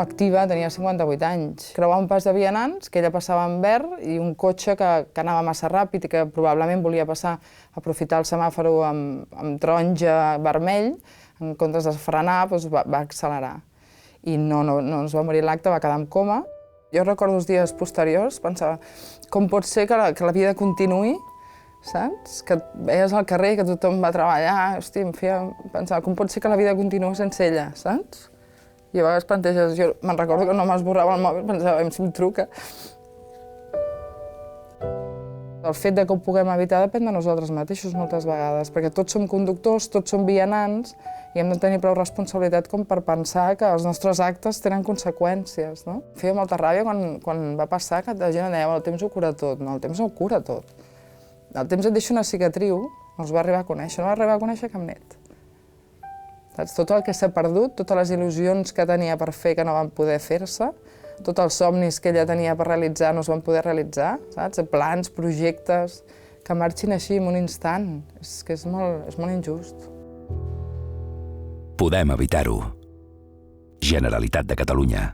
estava activa, tenia 58 anys. Creuava un pas de vianants, que ella passava en verd, i un cotxe que anava massa ràpid i que probablement volia passar, aprofitar el semàforo amb taronja vermell, en comptes de frenar, doncs va accelerar. I no es va morir a l'acte, va quedar en coma. Jo recordo els dies posteriors, pensava, com pot ser que la vida continuï, saps? Que veies al carrer, que tothom va treballar, hosti, em feia pensar, com pot ser que la vida continuï sense ella, saps? I a vegades planteges, jo me'n recordo que no m'esborrava el mòbil, pensava, si em truca. El fet de que ho puguem evitar depèn de nosaltres mateixos moltes vegades, perquè tots som conductors, tots som vianants, i hem de tenir prou responsabilitat com per pensar que els nostres actes tenen conseqüències, no? Feia molta ràbia quan va passar que la gent deia, el temps ho cura tot. No, el temps no ho cura tot. El temps et deixa una cicatriu, no es va arribar a conèixer, no va arribar a conèixer cap net. Saps? Tot el que s'ha perdut, totes les il·lusions que tenia per fer que no van poder fer-se, tots els somnis que ella tenia per realitzar no es van poder realitzar, saps? Plans, projectes, que marxin així en un instant. És que és molt injust. Podem evitar-ho. Generalitat de Catalunya.